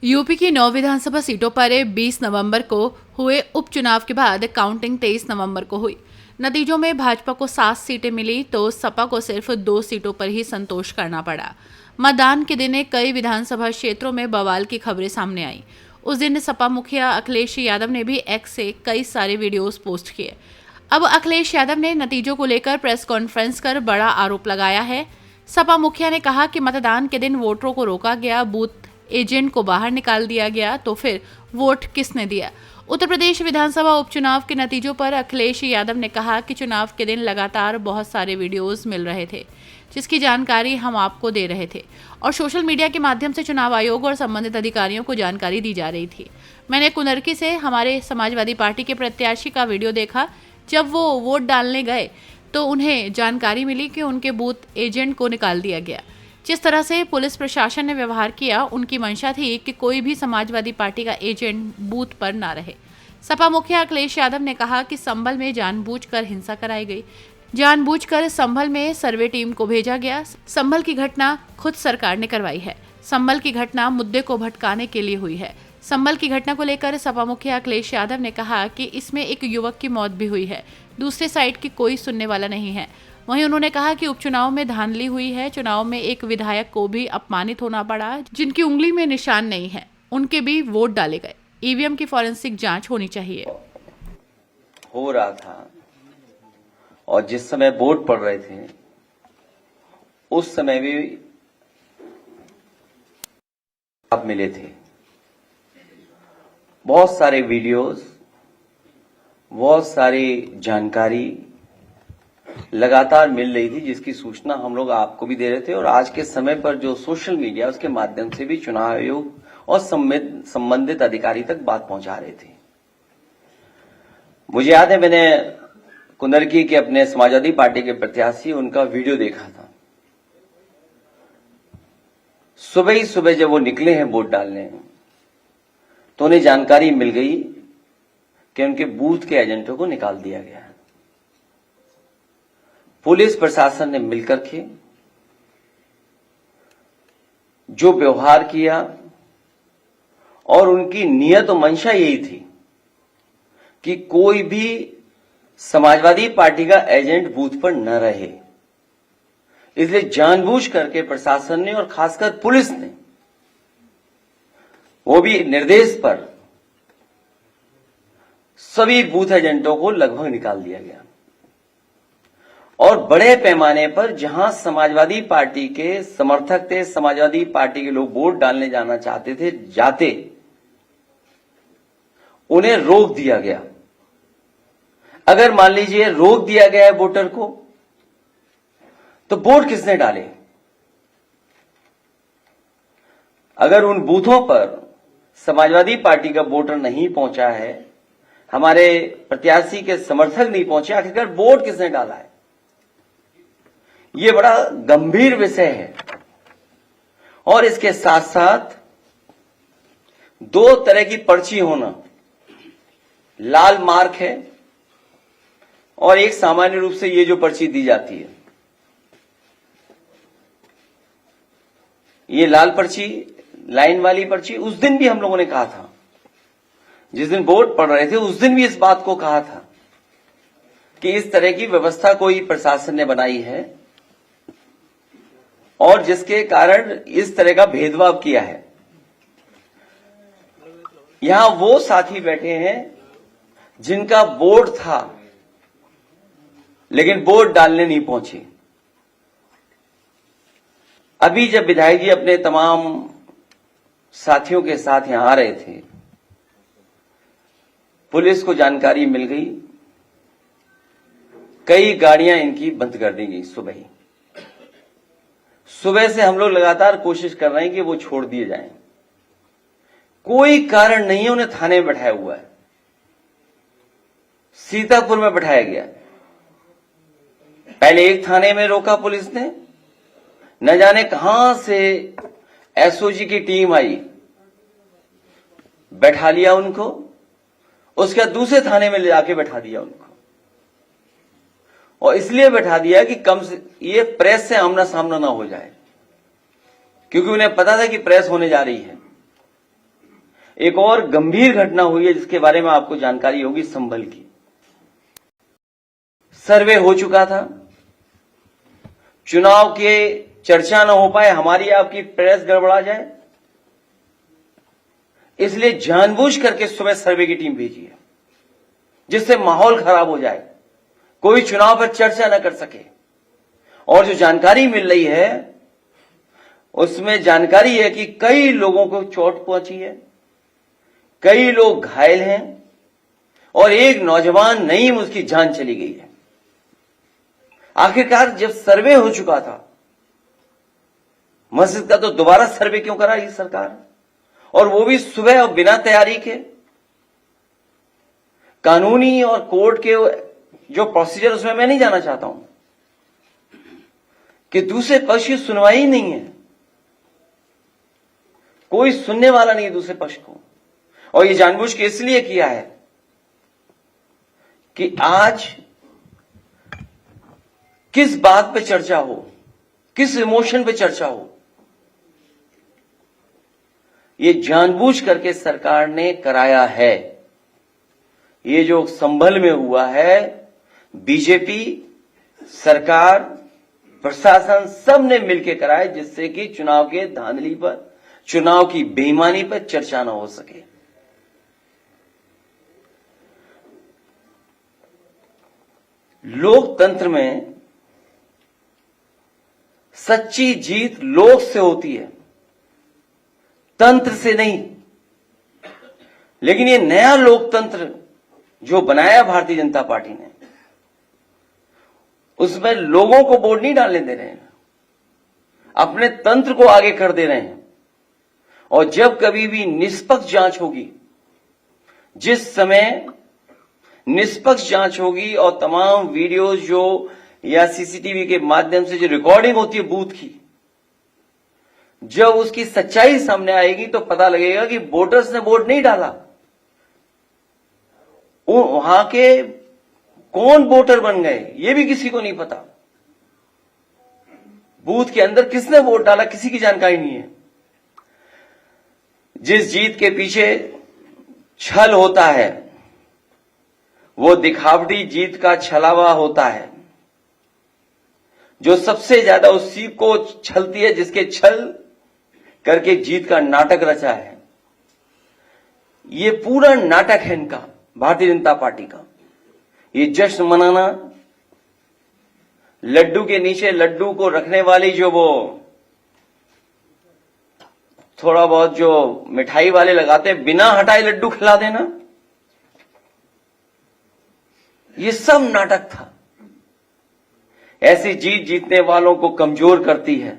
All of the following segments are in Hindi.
यूपी की 9 विधानसभा सीटों पर 20 नवंबर को हुए उपचुनाव के बाद काउंटिंग 23 नवंबर को हुई। नतीजों में भाजपा को 7 सीटें मिली तो सपा को सिर्फ 2 सीटों पर ही संतोष करना पड़ा। मतदान के दिन कई विधानसभा क्षेत्रों में बवाल की खबरें सामने आई। उस दिन सपा मुखिया अखिलेश यादव ने भी एक्स से कई सारे वीडियोस पोस्ट किए। अब अखिलेश यादव ने नतीजों को लेकर प्रेस कॉन्फ्रेंस कर बड़ा आरोप लगाया है। सपा मुखिया ने कहा कि मतदान के दिन वोटरों को रोका गया, बूथ एजेंट को बाहर निकाल दिया गया, तो फिर वोट किसने दिया। उत्तर प्रदेश विधानसभा उपचुनाव के नतीजों पर अखिलेश यादव ने कहा कि चुनाव के दिन लगातार बहुत सारे वीडियोस मिल रहे थे जिसकी जानकारी हम आपको दे रहे थे और सोशल मीडिया के माध्यम से चुनाव आयोग और संबंधित अधिकारियों को जानकारी दी जा रही थी। मैंने कुनरकी से हमारे समाजवादी पार्टी के प्रत्याशी का वीडियो देखा। जब वो वोट डालने गए तो उन्हें जानकारी मिली कि उनके बूथ एजेंट को निकाल दिया गया। जिस तरह से पुलिस प्रशासन ने व्यवहार किया, उनकी मंशा थी कि कोई भी समाजवादी पार्टी का एजेंट बूथ पर ना रहे। सपा मुखिया अखिलेश यादव ने कहा कि संभल में जानबूझकर हिंसा कराई गई। जानबूझकर संभल में सर्वे टीम को भेजा गया। संभल की घटना खुद सरकार ने करवाई है। संभल की घटना मुद्दे को भटकाने के लिए हुई है। संभल की घटना को लेकर सपा मुखिया अखिलेश यादव ने कहा कि इसमें एक युवक की मौत भी हुई है, दूसरे साइड की कोई सुनने वाला नहीं है। वहीं उन्होंने कहा कि उपचुनाव में धांधली हुई है। चुनाव में एक विधायक को भी अपमानित होना पड़ा, जिनकी उंगली में निशान नहीं है, उनके भी वोट डाले गए। ईवीएम की फॉरेंसिक जांच होनी चाहिए। हो रहा था और जिस समय वोट पड़ रहे थे उस समय भी आप मिले थे। बहुत सारे वीडियोस, बहुत सारी जानकारी लगातार मिल रही थी जिसकी सूचना हम लोग आपको भी दे रहे थे और आज के समय पर जो सोशल मीडिया उसके माध्यम से भी चुनाव आयोग और संबंधित अधिकारी तक बात पहुंचा रहे थे। मुझे याद है मैंने कुनरकी के अपने समाजवादी पार्टी के प्रत्याशी उनका वीडियो देखा था। सुबह ही सुबह जब वो निकले हैं वोट डालने तो उन्हें जानकारी मिल गई कि उनके बूथ के एजेंटों को निकाल दिया गया है। पुलिस प्रशासन ने मिलकर के जो व्यवहार किया और उनकी नियत और मंशा यही थी कि कोई भी समाजवादी पार्टी का एजेंट बूथ पर न रहे, इसलिए जानबूझ करके प्रशासन ने और खासकर पुलिस ने, वो भी निर्देश पर, सभी बूथ एजेंटों को लगभग निकाल दिया गया और बड़े पैमाने पर जहां समाजवादी पार्टी के समर्थक थे, समाजवादी पार्टी के लोग वोट डालने जाना चाहते थे, जाते उन्हें रोक दिया गया। अगर मान लीजिए रोक दिया गया है वोटर को, तो वोट किसने डाले? अगर उन बूथों पर समाजवादी पार्टी का वोटर नहीं पहुंचा है, हमारे प्रत्याशी के समर्थक नहीं पहुंचे, आखिरकार वोट किसने डाला है? ये बड़ा गंभीर विषय है। और इसके साथ साथ दो तरह की पर्ची होना, लाल मार्क है और एक सामान्य रूप से ये जो पर्ची दी जाती है, ये लाल पर्ची, लाइन वाली पर्ची, उस दिन भी हम लोगों ने कहा था, जिस दिन वोट पड़ रहे थे उस दिन भी इस बात को कहा था कि इस तरह की व्यवस्था कोई प्रशासन ने बनाई है और जिसके कारण इस तरह का भेदभाव किया है। यहां वो साथी बैठे हैं जिनका वोट था लेकिन वोट डालने नहीं पहुंचे। अभी जब विधायक जी अपने तमाम साथियों के साथ यहां आ रहे थे, पुलिस को जानकारी मिल गई, कई गाड़ियां इनकी बंद कर दी गई। सुबह से हम लोग लगातार कोशिश कर रहे हैं कि वो छोड़ दिए जाएं। कोई कारण नहीं है, उन्हें थाने में बैठाया हुआ है, सीतापुर में बैठाया गया। पहले एक थाने में रोका पुलिस ने, न जाने कहां से एसओजी की टीम आई, बैठा लिया उनको, उसके बाद दूसरे थाने में ले जाके बैठा दिया उनको। और इसलिए बैठा दिया कि कम से ये प्रेस से आमना सामना ना हो जाए, क्योंकि उन्हें पता था कि प्रेस होने जा रही है। एक और गंभीर घटना हुई है जिसके बारे में आपको जानकारी होगी, संभल की। सर्वे हो चुका था, चुनाव के चर्चा न हो पाए, हमारी आपकी प्रेस गड़बड़ा जाए, इसलिए जानबूझ करके सुबह सर्वे की टीम भेजी है जिससे माहौल खराब हो जाए, कोई चुनाव पर चर्चा न कर सके। और जो जानकारी मिल रही है उसमें जानकारी है कि कई लोगों को चोट पहुंची है, कई लोग घायल हैं और एक नौजवान नईम उसकी जान चली गई है। आखिरकार जब सर्वे हो चुका था मस्जिद का, तो दोबारा सर्वे क्यों करा ये सरकार, और वो भी सुबह और बिना तैयारी के। कानूनी और कोर्ट के जो प्रोसीजर उसमें मैं नहीं जाना चाहता हूं कि दूसरे पक्ष की सुनवाई नहीं है, कोई सुनने वाला नहीं है दूसरे पक्ष को। और ये जानबूझ के इसलिए किया है कि आज किस बात पे चर्चा हो, किस इमोशन पे चर्चा हो, ये जानबूझ करके सरकार ने कराया है। ये जो संभल में हुआ है, बीजेपी सरकार, प्रशासन सब ने मिलकर कराया जिससे कि चुनाव के धांधली पर, चुनाव की बेईमानी पर चर्चा न हो सके। लोकतंत्र में सच्ची जीत लोक से होती है, तंत्र से नहीं। लेकिन ये नया लोकतंत्र जो बनाया भारतीय जनता पार्टी ने, उसमें लोगों को वोट नहीं डालने दे रहे हैं, अपने तंत्र को आगे कर दे रहे हैं। और जब कभी भी निष्पक्ष जांच होगी, जिस समय निष्पक्ष जांच होगी और तमाम वीडियोज जो या सीसीटीवी के माध्यम से जो रिकॉर्डिंग होती है बूथ की, जब उसकी सच्चाई सामने आएगी तो पता लगेगा कि वोटर्स ने वोट नहीं डाला, वहां के कौन वोटर बन गए ये भी किसी को नहीं पता। बूथ के अंदर किसने वोट डाला किसी की जानकारी नहीं है। जिस जीत के पीछे छल होता है वो दिखावटी जीत का छलावा होता है। जो सबसे ज्यादा उस सीट को छलती है जिसके छल करके जीत का नाटक रचा है। ये पूरा नाटक है इनका, भारतीय जनता पार्टी का। ये जश्न मनाना, लड्डू के नीचे लड्डू को रखने वाली जो वो थोड़ा बहुत जो मिठाई वाले लगाते हैं, बिना हटाए लड्डू खिला देना, ये सब नाटक था। ऐसी जीत जीतने वालों को कमजोर करती है,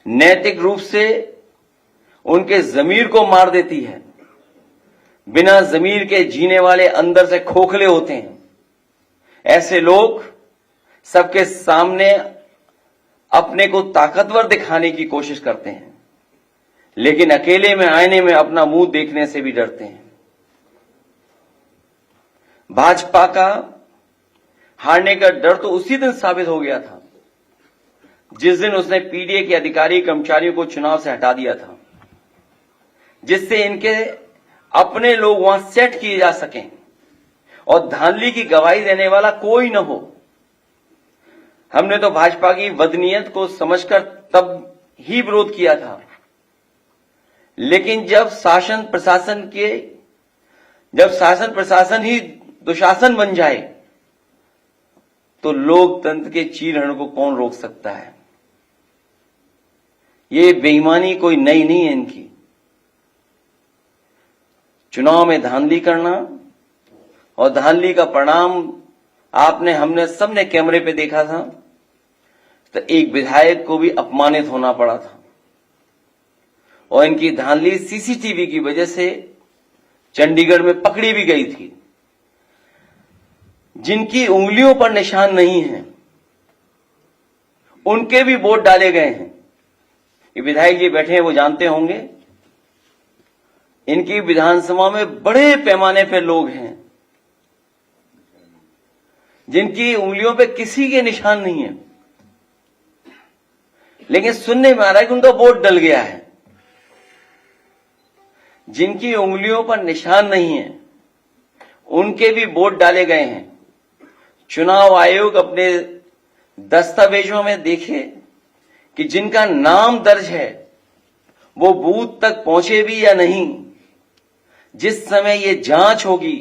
नैतिक रूप से उनके जमीर को मार देती है। बिना जमीर के जीने वाले अंदर से खोखले होते हैं। ऐसे लोग सबके सामने अपने को ताकतवर दिखाने की कोशिश करते हैं, लेकिन अकेले में आईने में अपना मुंह देखने से भी डरते हैं। भाजपा का हारने का डर तो उसी दिन साबित हो गया था जिस दिन उसने पीडीए के अधिकारी कर्मचारियों को चुनाव से हटा दिया था, जिससे इनके अपने लोग वहां सेट किए जा सकें और धांधली की गवाही देने वाला कोई न हो। हमने तो भाजपा की बदनीयत को समझकर तब ही विरोध किया था, लेकिन जब शासन प्रशासन ही दुशासन बन जाए तो लोकतंत्र के चीरहरण को कौन रोक सकता है। ये बेईमानी कोई नई नहीं है इनकी। चुनाव में धांधली करना और धांधली का परिणाम हमने सबने कैमरे पे देखा था। तो एक विधायक को भी अपमानित होना पड़ा था और इनकी धांधली सीसीटीवी की वजह से चंडीगढ़ में पकड़ी भी गई थी। जिनकी उंगलियों पर निशान नहीं है उनके भी वोट डाले गए हैं। ये विधायक जी बैठे हैं, वो जानते होंगे। इनकी विधानसभा में बड़े पैमाने पर लोग हैं जिनकी उंगलियों पे किसी के निशान नहीं है, लेकिन सुनने में आ रहा है कि उनका वोट डल गया है। जिनकी उंगलियों पर निशान नहीं है उनके भी वोट डाले गए हैं। चुनाव आयोग अपने दस्तावेजों में देखे कि जिनका नाम दर्ज है वो बूथ तक पहुंचे भी या नहीं। जिस समय ये जांच होगी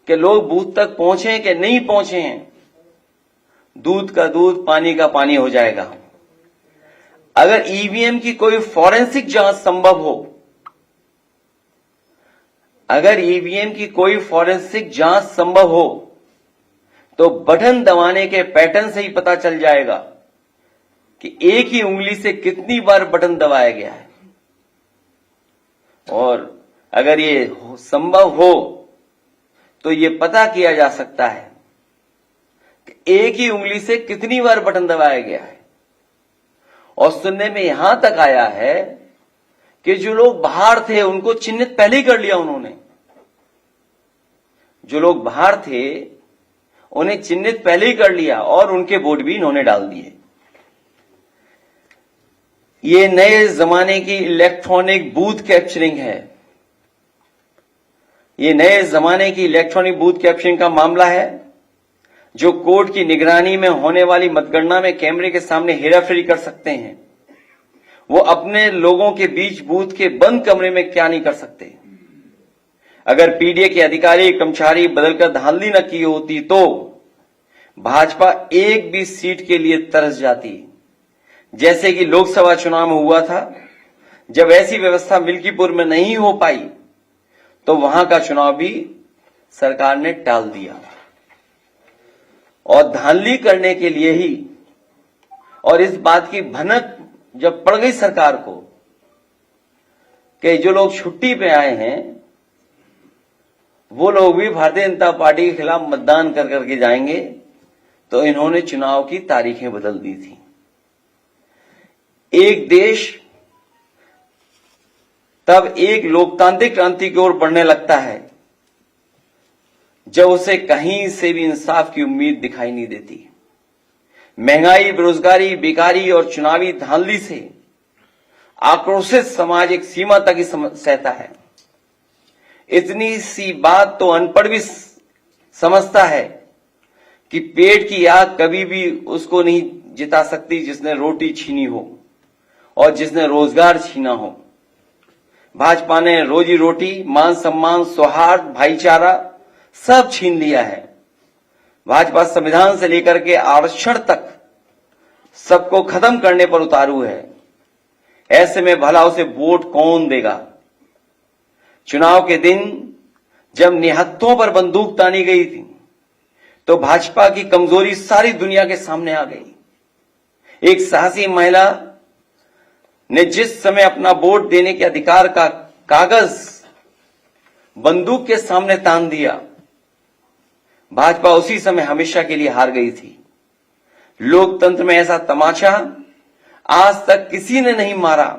कि लोग बूथ तक पहुंचे कि नहीं पहुंचे हैं, दूध का दूध पानी का पानी हो जाएगा। अगर ईवीएम की कोई फॉरेंसिक जांच संभव हो, अगर ईवीएम की कोई फॉरेंसिक जांच संभव हो तो बटन दबाने के पैटर्न से ही पता चल जाएगा कि एक ही उंगली से कितनी बार बटन दबाया गया है। और अगर ये संभव हो तो ये पता किया जा सकता है कि एक ही उंगली से कितनी बार बटन दबाया गया है। और सुनने में यहां तक आया है कि जो लोग बाहर थे उनको चिन्हित पहले ही कर लिया उन्होंने। जो लोग बाहर थे उन्हें चिन्हित पहले ही कर लिया और उनके वोट भी इन्होंने डाल दिए। ये नए जमाने की इलेक्ट्रॉनिक बूथ कैप्चरिंग है। ये नए जमाने की इलेक्ट्रॉनिक बूथ कैप्चरिंग का मामला है जो कोर्ट की निगरानी में होने वाली मतगणना में कैमरे के सामने हेराफेरी कर सकते हैं। वो अपने लोगों के बीच बूथ के बंद कमरे में क्या नहीं कर सकते। अगर पीडीए के अधिकारी कर्मचारी बदलकर धांधली न की होती तो भाजपा एक भी सीट के लिए तरस जाती, जैसे कि लोकसभा चुनाव में हुआ था। जब ऐसी व्यवस्था मिल्कीपुर में नहीं हो पाई तो वहां का चुनाव भी सरकार ने टाल दिया। और धांधली करने के लिए ही, और इस बात की भनक जब पड़ गई सरकार को कि जो लोग छुट्टी पे आए हैं वो लोग भी भारतीय जनता पार्टी के खिलाफ मतदान कर करके जाएंगे, तो इन्होंने चुनाव की तारीखें बदल दी थी। एक देश तब एक लोकतांत्रिक क्रांति की ओर बढ़ने लगता है जब उसे कहीं से भी इंसाफ की उम्मीद दिखाई नहीं देती। महंगाई, बेरोजगारी, बेकारी और चुनावी धांधली से आक्रोशित समाज एक सीमा तक ही सहता है। इतनी सी बात तो अनपढ़ भी समझता है कि पेट की आग कभी भी उसको नहीं जिता सकती जिसने रोटी छीनी हो और जिसने रोजगार छीना हो। भाजपा ने रोजी रोटी, मान सम्मान, सौहार्द, भाईचारा सब छीन लिया है। भाजपा संविधान से लेकर के आरक्षण तक सबको खत्म करने पर उतारू है। ऐसे में भला उसे वोट कौन देगा? चुनाव के दिन जब निहत्थों पर बंदूक तानी गई थी तो भाजपा की कमजोरी सारी दुनिया के सामने आ गई। एक साहसी महिला ने जिस समय अपना वोट देने के अधिकार का कागज बंदूक के सामने तान दिया, भाजपा उसी समय हमेशा के लिए हार गई थी। लोकतंत्र में ऐसा तमाचा आज तक किसी ने नहीं मारा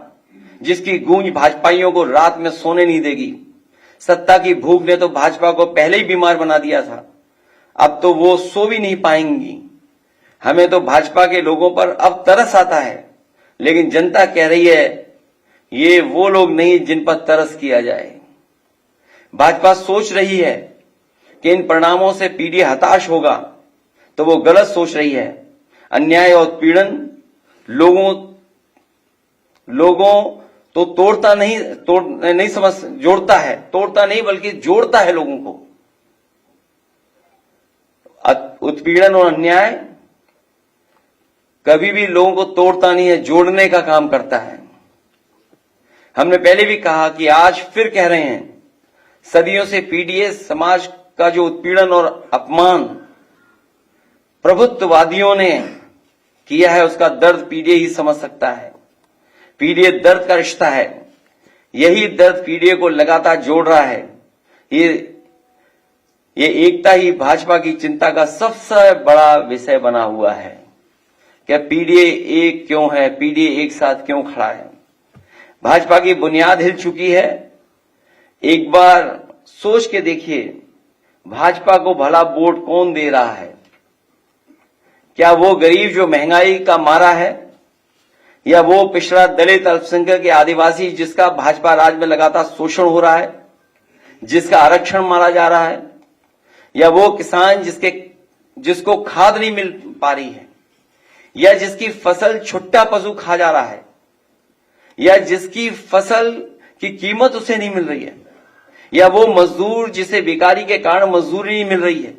जिसकी गूंज भाजपाइयों को रात में सोने नहीं देगी। सत्ता की भूख ने तो भाजपा को पहले ही बीमार बना दिया था, अब तो वो सो भी नहीं पाएंगी। हमें तो भाजपा के लोगों पर अब तरस आता है, लेकिन जनता कह रही है ये वो लोग नहीं जिन पर तरस किया जाए। भाजपा सोच रही है कि इन परिणामों से पीडीए हताश होगा, तो वो गलत सोच रही है। अन्याय और पीड़न लोगों तो तोड़ता नहीं समझ जोड़ता है, तोड़ता नहीं बल्कि जोड़ता है लोगों को। उत्पीड़न और अन्याय कभी भी लोगों को तोड़ता नहीं है, जोड़ने का काम करता है। हमने पहले भी कहा कि आज फिर कह रहे हैं, सदियों से पीडीए समाज का जो उत्पीड़न और अपमान प्रभुत्ववादियों ने किया है उसका दर्द पीडीए ही समझ सकता है। पीडीए दर्द का रिश्ता है, यही दर्द पीडीए को लगातार जोड़ रहा है। ये एकता ही भाजपा की चिंता का सबसे बड़ा विषय बना हुआ है। क्या पीडीए एक क्यों है? पीडीए एक साथ क्यों खड़ा है? भाजपा की बुनियाद हिल चुकी है। एक बार सोच के देखिए, भाजपा को भला वोट कौन दे रहा है? क्या वो गरीब जो महंगाई का मारा है, या वो पिछड़ा दलित अल्पसंख्यक या आदिवासी जिसका भाजपा राज में लगातार शोषण हो रहा है, जिसका आरक्षण मारा जा रहा है, या वो किसान जिसको खाद नहीं मिल पा रही है, या जिसकी फसल छुट्टा पशु खा जा रहा है, या जिसकी फसल की कीमत उसे नहीं मिल रही है, या वो मजदूर जिसे बेकारी के कारण मजदूरी नहीं मिल रही है,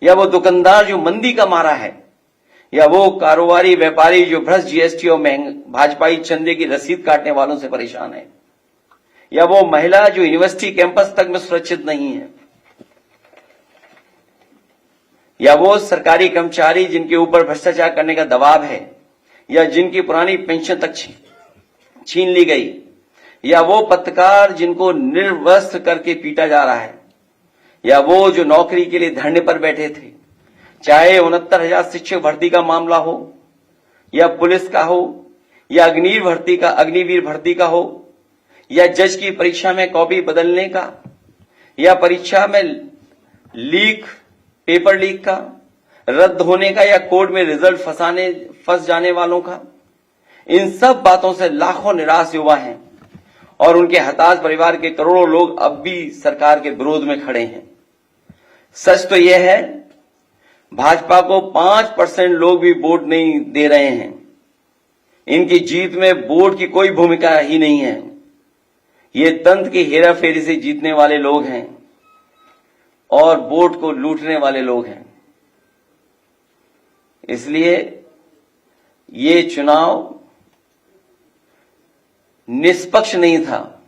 या वो दुकानदार जो मंदी का मारा है, या वो कारोबारी व्यापारी जो भ्रष्ट जीएसटी और भाजपाई चंदे की रसीद काटने वालों से परेशान है, या वो महिला जो यूनिवर्सिटी कैंपस तक में सुरक्षित नहीं है, या वो सरकारी कर्मचारी जिनके ऊपर भ्रष्टाचार करने का दबाव है, या जिनकी पुरानी पेंशन तक छीन ली गई, या वो पत्रकार जिनको निर्वस्त्र करके पीटा जा रहा है, या वो जो नौकरी के लिए धरने पर बैठे थे, चाहे 69,000 शिक्षक भर्ती का मामला हो, या पुलिस का हो, या अग्निवीर भर्ती का हो, या जज की परीक्षा में कॉपी बदलने का, या परीक्षा में पेपर लीक का, रद्द होने का, या कोर्ट में रिजल्ट फंस जाने वालों का, इन सब बातों से लाखों निराश युवा हैं और उनके हताश परिवार के करोड़ों लोग अब भी सरकार के विरोध में खड़े हैं। सच तो यह है, भाजपा को 5% लोग भी वोट नहीं दे रहे हैं। इनकी जीत में वोट की कोई भूमिका ही नहीं है। ये तंत्र की हेराफेरी से जीतने वाले लोग हैं और वोट को लूटने वाले लोग हैं। इसलिए ये चुनाव निष्पक्ष नहीं था,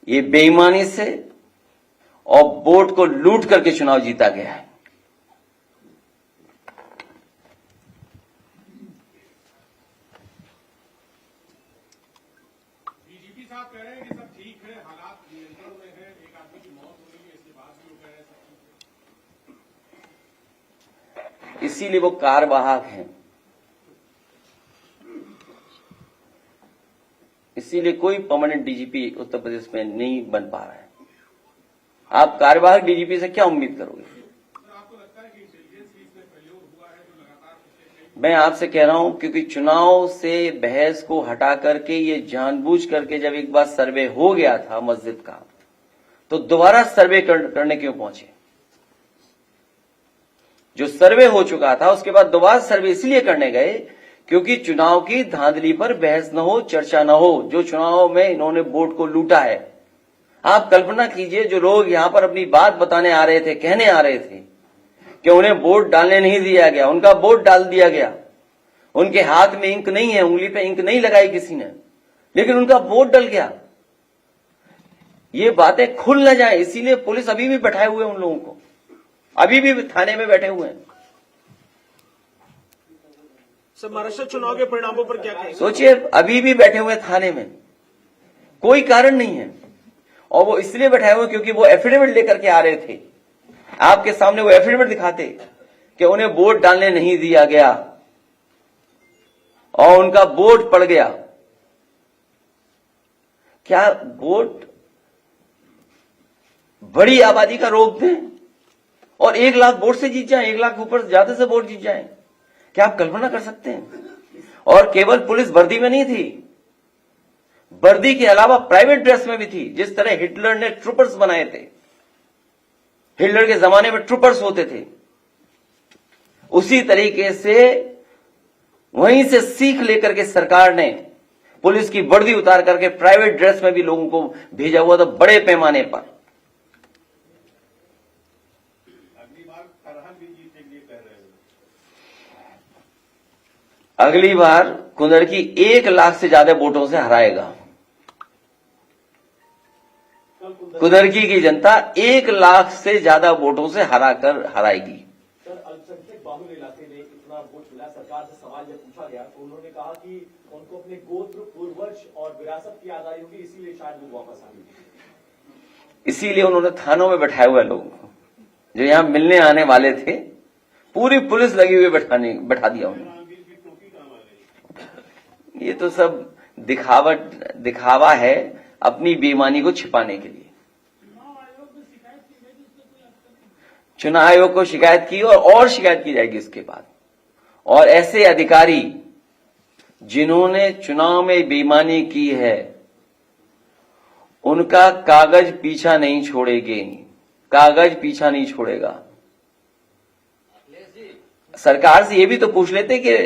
ये बेईमानी से और वोट को लूट करके चुनाव जीता गया है। डीजीपी साहब कह रहे हैं कि सब ठीक है, हालात नियंत्रण में है, एक आदमी की मौत हो गई है, इसके बाद भी वो कह रहे हैं सब ठीक है। इसीलिए वो कार्यवाहक हैं, इसीलिए कोई परमानेंट डीजीपी उत्तर प्रदेश में नहीं बन पा रहा है। आप कार्यवाहक डीजीपी से क्या उम्मीद करोगे? आपको लगता है कि इंटेलिजेंस की इसमें प्रयोग हुआ है जो लगातार मैं आपसे कह रहा हूं, क्योंकि चुनाव से बहस को हटा करके ये जानबूझ करके जब एक बार सर्वे हो गया था मस्जिद का, तो दोबारा सर्वे करने क्यों पहुंचे? जो सर्वे हो चुका था उसके बाद दोबारा सर्वे इसलिए करने गए क्योंकि चुनाव की धांधली पर बहस न हो, चर्चा न हो। जो चुनाव में इन्होंने वोट को लूटा है, आप कल्पना कीजिए, जो लोग यहां पर अपनी बात बताने आ रहे थे, कहने आ रहे थे कि उन्हें वोट डालने नहीं दिया गया, उनका वोट डाल दिया गया, उनके हाथ में इंक नहीं है, उंगली पे इंक नहीं लगाई किसी ने, लेकिन उनका वोट डल गया। ये बातें खुल न जाए, इसीलिए पुलिस अभी भी बैठाए हुए उन लोगों को, अभी भी थाने में बैठे हुए हैं। सर, महाराष्ट्र चुनाव के परिणामों पर क्या कहेंगे? सोचिए, अभी भी बैठे हुए थाने में, कोई कारण नहीं है, और वो इसलिए बैठाए हुए क्योंकि वो एफिडेविट लेकर के आ रहे थे। आपके सामने वो एफिडेविट दिखाते कि उन्हें वोट डालने नहीं दिया गया और उनका वोट पड़ गया। क्या वोट बड़ी आबादी का रोक दें और 1 लाख वोट से जीत जाए, 1 लाख ऊपर ज्यादा से वोट जीत जाए? क्या आप कल्पना कर सकते हैं? और केवल पुलिस वर्दी में नहीं थी, वर्दी के अलावा प्राइवेट ड्रेस में भी थी। जिस तरह हिटलर ने ट्रूपर्स बनाए थे, हिटलर के जमाने में ट्रूपर्स होते थे, उसी तरीके से वहीं से सीख लेकर के सरकार ने पुलिस की वर्दी उतार करके प्राइवेट ड्रेस में भी लोगों को भेजा हुआ था, बड़े पैमाने पर। अगली बार कुंदरकी 1 लाख से ज्यादा वोटों से हराएगा। कुंदरकी की जनता 1 लाख से ज्यादा वोटों से हराएगी। सर, अल्पसंख्यक बाहुल इलाके में इतना वोट मिला, सरकार से सवाल जब पूछा गया तो उन्होंने कहा कि उनको अपने गोत्र, पूर्वज और विरासत की याद आई होगी, इसीलिए शायद वो वापस आ गए। इसीलिए उन्होंने थानों में बैठाए हुए लोगों को, जो यहां मिलने आने वाले थे, पूरी पुलिस लगी हुई बैठा दिया उन्होंने। ये तो सब दिखावा है अपनी बेईमानी को छिपाने के लिए। चुनाव आयोग को शिकायत की और शिकायत की जाएगी इसके बाद। और ऐसे अधिकारी जिन्होंने चुनाव में बेईमानी की है उनका कागज पीछा नहीं छोड़ेगी, कागज पीछा नहीं छोड़ेगा। सरकार से ये भी तो पूछ लेते कि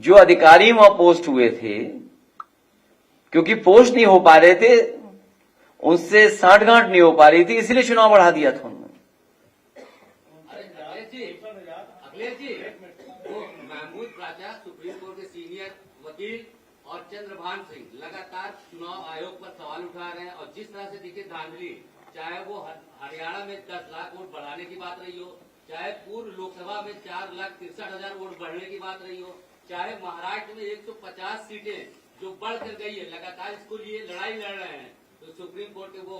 जो अधिकारी वहां पोस्ट हुए थे, क्योंकि पोस्ट नहीं हो पा रहे थे, उनसे साठगांठ नहीं हो पा रही थी, इसलिए चुनाव बढ़ा दिया था उन्होंने। अखिलेश जी, वो महमूद राजा सुप्रीम कोर्ट के सीनियर वकील और चंद्रभान सिंह लगातार चुनाव आयोग पर सवाल उठा रहे हैं, और जिस तरह से दिखे धांधली, चाहे वो हरियाणा में 10 लाख वोट बढ़ाने की बात रही हो, चाहे पूर्व लोकसभा में 4,63,000 वोट बढ़ने की बात रही हो, चाहे महाराष्ट्र में 150 सीटें जो बढ़ कर गई है, लगातार इसको लिए लड़ाई लड़ रहे हैं। तो सुप्रीम कोर्ट के वो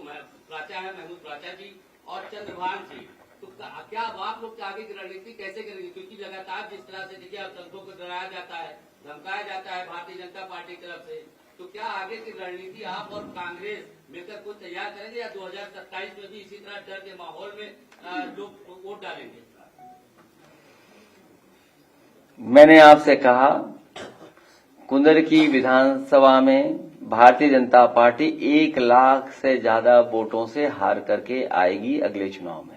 प्राचा है महमूद प्राचा जी और चंद्रभान जी, तो क्या आप लोग आगे की रणनीति कैसे करेंगे? क्योंकि लगातार जिस तरह से देखिए अब संतों को डराया जाता है, धमकाया जाता है भारतीय जनता पार्टी की तरफ से, तो क्या आगे की रणनीति आप और कांग्रेस मिलकर कुछ तैयार करेंगे, या 2027 में भी इसी तरह डर के माहौल में लोग वोट डालेंगे? मैंने आपसे कहा, कुंदर की विधानसभा में भारतीय जनता पार्टी 1 लाख से ज्यादा वोटों से हार करके आएगी अगले चुनाव में।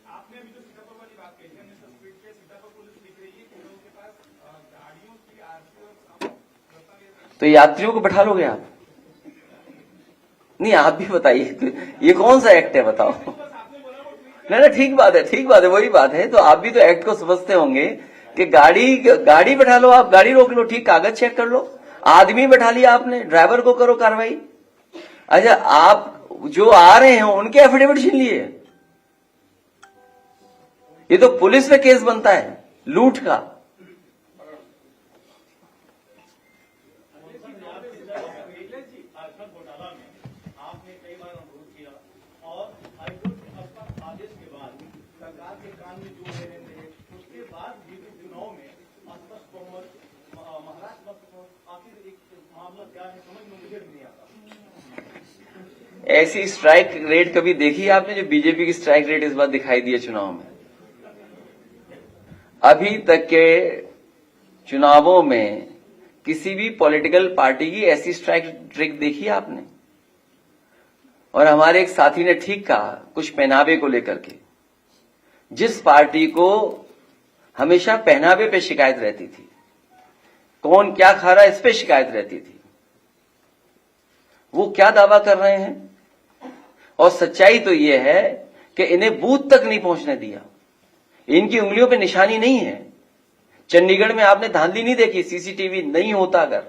आपने अभी जो सीतापुर वाली बात कही है, स्पीड पे सीतापुर पुलिस दिख रही है कि उनके पास गाड़ियों की आरसी और तो यात्रियों को बैठा लोगे आप? नहीं, आप भी बताइए, ये कौन सा एक्ट है बताओ? नहीं, ठीक बात है, ठीक बात है, वही बात है। तो आप भी तो एक्ट को समझते होंगे कि गाड़ी बैठा लो, आप गाड़ी रोक लो, ठीक, कागज चेक कर लो, आदमी बैठा लिया आपने, ड्राइवर को करो कार्रवाई। अच्छा, आप जो आ रहे हैं उनके एफिडेविट छीन लिए, ये तो पुलिस पे केस बनता है लूट का। घोटाला में आपने कई बार अनुरोध किया और हाईकोर्ट के आदेश के बाद सरकार के कान में जो ले रहे थे, उसके बाद भी चुनाव में अस्पष्ट बहुमत, महाराष्ट्र में आखिर एक मामला क्या है समझ में मुझे नहीं आता। ऐसी स्ट्राइक रेट कभी देखी आपने जो बीजेपी की स्ट्राइक रेट इस बार दिखाई दी है चुनाव में? अभी तक के चुनावों में किसी भी पॉलिटिकल पार्टी की ऐसी स्ट्राइक रेट देखी आपने? और हमारे एक साथी ने ठीक कहा कुछ पहनावे को लेकर के, जिस पार्टी को हमेशा पहनावे पे शिकायत रहती थी, कौन क्या खा रहा है इस पे शिकायत रहती थी, वो क्या दावा कर रहे हैं? और सच्चाई तो ये है कि इन्हें बूथ तक नहीं पहुंचने दिया, इनकी उंगलियों पे निशानी नहीं है। चंडीगढ़ में आपने धांधली नहीं देखी, सीसीटीवी नहीं होता अगर,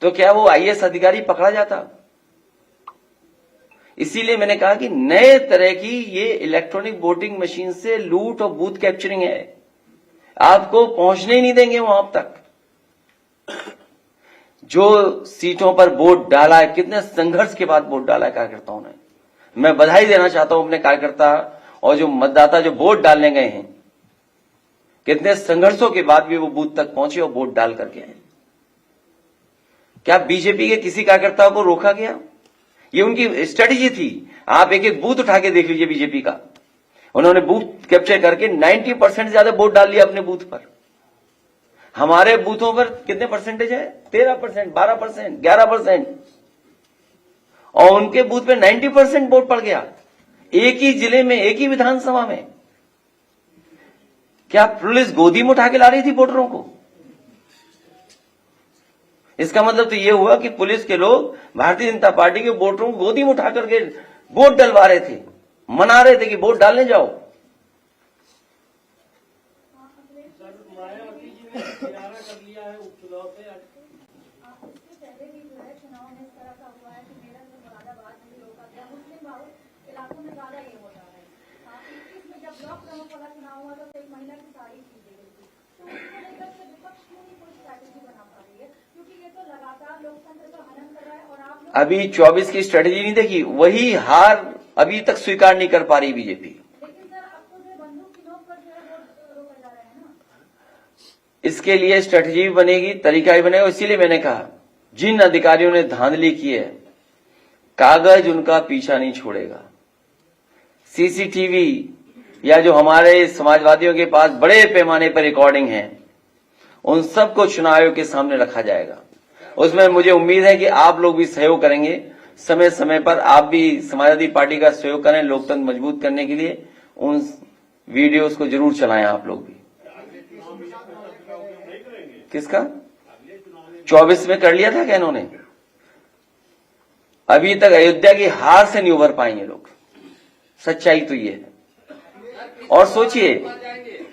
तो क्या वो आईएएस अधिकारी पकड़ा जाता? इसीलिए मैंने कहा कि नए तरह की ये इलेक्ट्रॉनिक वोटिंग मशीन से लूट और बूथ कैप्चरिंग है, आपको पहुंचने ही नहीं देंगे वहां तक। जो सीटों पर वोट डाला है, कितने संघर्ष के बाद वोट डाला है कार्यकर्ताओं ने, मैं बधाई देना चाहता हूं अपने कार्यकर्ता और जो मतदाता जो वोट डालने गए हैं, कितने संघर्षों के बाद भी वो बूथ तक पहुंचे और वोट डाल करके आए। क्या बीजेपी के किसी कार्यकर्ता को रोका गया? ये उनकी स्ट्रेटेजी थी। आप एक एक बूथ उठा के देख लीजिए बीजेपी का, उन्होंने बूथ कैप्चर करके 90% से ज्यादा वोट डाल लिया अपने बूथ पर। हमारे बूथों पर कितने परसेंटेज है? 13%, 12%, 11%, और उनके बूथ पे 90% वोट पड़ गया, एक ही जिले में, एक ही विधानसभा में। क्या पुलिस गोदी में उठा के ला रही थी वोटरों को? इसका मतलब तो यह हुआ कि पुलिस के लोग भारतीय जनता पार्टी के वोटरों को गोदी में उठा करके वोट डलवा रहे थे, मना रहे थे कि वोट डालने जाओ। मायावती जी ने किनारा कर लिया है उपचुनाव पे। इससे पहले भी जो है चुनाव में इस तरह का हुआ है कि मेरठ में मुरादाबाद में रोका गया, मुस्लिम बहुल इलाकों में ज्यादा ये होता है। 21 में जब ब्लॉक प्रमुख वाला चुनाव हुआ तो एक महिला की तारीफ की गई थी, तो उसको लेकर के विपक्ष क्यों नहीं कोई स्ट्रैटेजी बना पा रही है? क्योंकि ये तो लगातार लोकतंत्र का हनन कर रहा है। और आप अभी 24 की स्ट्रेटेजी नहीं देखी, वही हार अभी तक स्वीकार नहीं कर पा रही बीजेपी। लेकिन सर अब तो जो बंदूक की नोक पर जो है वो रोका जा रहा है ना। इसके लिए स्ट्रेटेजी भी बनेगी, तरीका भी बनेगा। इसीलिए मैंने कहा जिन अधिकारियों ने धांधली की है, कागज उनका पीछा नहीं छोड़ेगा। सीसीटीवी या जो हमारे समाजवादियों के पास बड़े पैमाने पर रिकॉर्डिंग है, उन सबको चुनाव आयोग के सामने रखा जाएगा। उसमें मुझे उम्मीद है कि आप लोग भी सहयोग करेंगे। समय समय पर आप भी समाजवादी पार्टी का सहयोग करें लोकतंत्र मजबूत करने के लिए। उन वीडियोस को जरूर चलाएं आप लोग भी। किसका 24 में कर लिया था क्या इन्होंने? अभी तक अयोध्या की हार से नहीं उभर पाएंगे लोग। सच्चाई तो ये है। और सोचिए,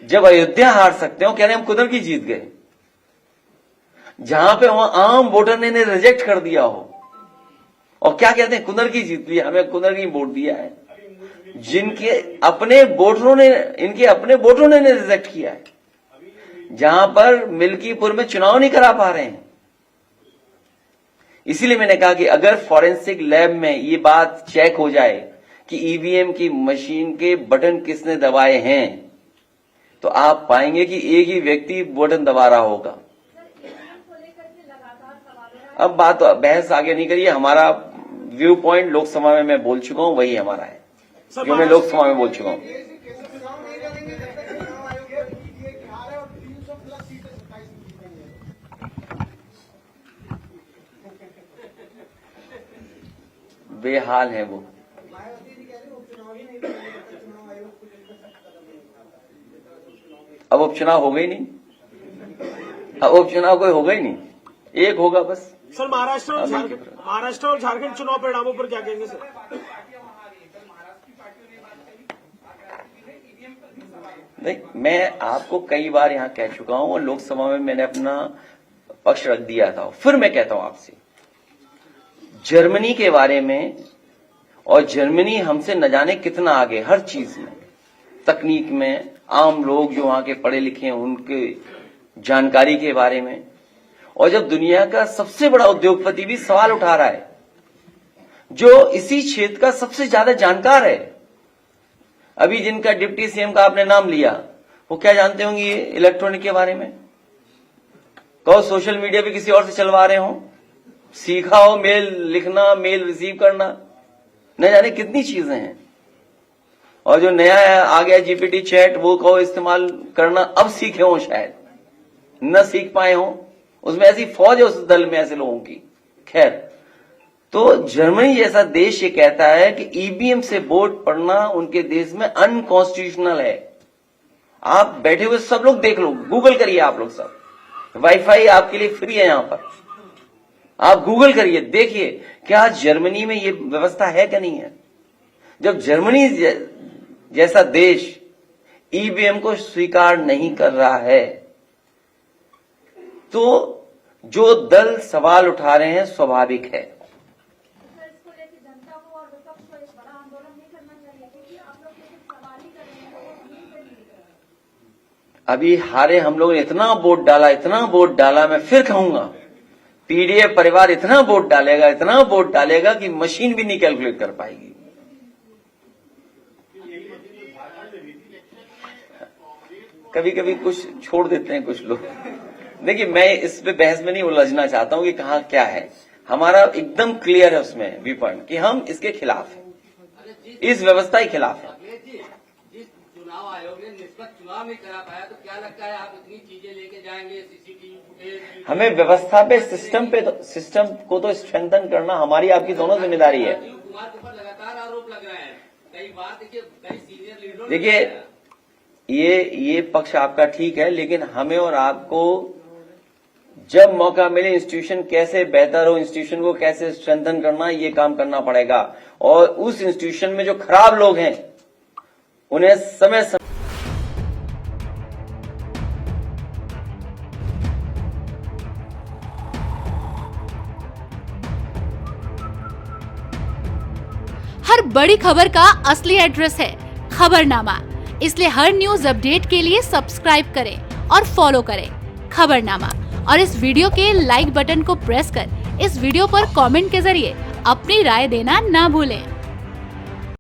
जब अयोध्या हार सकते हो, कह रहे हम कुदर की जीत गए, जहां पे वहां आम वोटर ने रिजेक्ट कर दिया हो, और क्या कहते हैं कुदर की जीत लिया, हमें कुदर की वोट दिया है, जिनके अपने वोटरों ने, इनके अपने वोटरों ने रिजेक्ट किया है, जहां पर मिल्कीपुर में चुनाव नहीं करा पा रहे हैं। इसीलिए मैंने कहा कि अगर फॉरेंसिक लैब में ये बात चेक हो जाए कि ईवीएम की मशीन के बटन किसने दबाए हैं, तो आप पाएंगे कि एक ही व्यक्ति बटन दबा रहा होगा। अब बात बहस आगे नहीं करिए। हमारा व्यू पॉइंट लोकसभा में मैं बोल चुका हूं, वही हमारा है जो मैं लोकसभा में बोल चुका हूं। बेहाल है वो। अब उपचुनाव हो गई नहीं, अब उपचुनाव कोई होगा ही नहीं, एक होगा बस। सर महाराष्ट्र और झारखंड चुनाव परिणामों पर क्या कहेंगे सर? नहीं, मैं आपको कई बार यहां कह चुका हूं और लोकसभा में मैंने अपना पक्ष रख दिया था। फिर मैं कहता हूं आपसे, जर्मनी के बारे में, और जर्मनी हमसे न जाने कितना आगे हर चीज में, तकनीक में, आम लोग जो वहां के पढ़े लिखे हैं उनके जानकारी के बारे में, और जब दुनिया का सबसे बड़ा उद्योगपति भी सवाल उठा रहा है, जो इसी क्षेत्र का सबसे ज्यादा जानकार है। अभी जिनका डिप्टी सीएम का आपने नाम लिया, वो क्या जानते होंगे ये इलेक्ट्रॉनिक के बारे में? कहो सोशल मीडिया पे किसी और से चलवा रहे हो, सीखा हो मेल लिखना, मेल रिसीव करना, न जाने कितनी चीजें हैं। और जो नया आ गया जीपीटी चैट, वो कहो इस्तेमाल करना, अब सीखे हो, शायद न सीख पाए हो। उसमें ऐसी फौज है उस दल में ऐसे लोगों की। खैर, तो जर्मनी जैसा देश ये कहता है कि ईवीएम से वोट पड़ना उनके देश में अनकॉन्स्टिट्यूशनल है। आप बैठे हुए सब लोग देख लो, गूगल करिए आप लोग सब, वाईफाई आपके लिए फ्री है यहां पर, आप गूगल करिए, देखिए क्या जर्मनी में ये व्यवस्था है क्या नहीं है। जब जर्मनी जैसा देश ईवीएम को स्वीकार नहीं कर रहा है, तो जो दल सवाल उठा रहे हैं स्वाभाविक है। इसको लेकर जनता को और विपक्ष को एक बड़ा आंदोलन नहीं करना चाहिए, क्योंकि आप लोग सिर्फ सवाल ही कर रहे हैं, वो नहीं कर रहे हैं। अभी हारे हम लोगों ने इतना वोट डाला, मैं फिर कहूंगा पीडीएफ परिवार इतना वोट डालेगा कि मशीन भी नहीं कैलकुलेट कर पाएगी। कभी कभी कुछ छोड़ देते हैं कुछ लोग। देखिए, मैं इस पे बहस में नहीं उलझना चाहता हूं कि कहां क्या है। हमारा एकदम क्लियर है उसमें व्यू पॉइंट कि हम इसके खिलाफ हैं, इस व्यवस्था के खिलाफ है। जिस चुनाव आयोग ने निष्पक्ष चुनाव नहीं करा पाया, तो क्या लगता है आप इतनी चीजें लेके जाएंगे, सीसीटीवी फुटेज? हमें व्यवस्था पे, सिस्टम को तो स्ट्रेंथन करना हमारी आपकी दोनों जिम्मेदारी है। राजीव कुमार के ऊपर लगातार आरोप लग रहे हैं, कई बार देखिए कई सीनियर लीडरों। देखिए, ये पक्ष आपका ठीक है, लेकिन हमें और आपको जब मौका मिले इंस्टीट्यूशन कैसे बेहतर हो, इंस्टीट्यूशन को कैसे स्ट्रेंथन करना, ये काम करना पड़ेगा। और उस इंस्टीट्यूशन में जो खराब लोग हैं उन्हें समय हर बड़ी खबर का असली एड्रेस है खबरनामा। इसलिए हर न्यूज अपडेट के लिए सब्सक्राइब करें और फॉलो करें खबरनामा। और इस वीडियो के लाइक बटन को प्रेस कर इस वीडियो पर कमेंट के जरिए अपनी राय देना ना भूलें।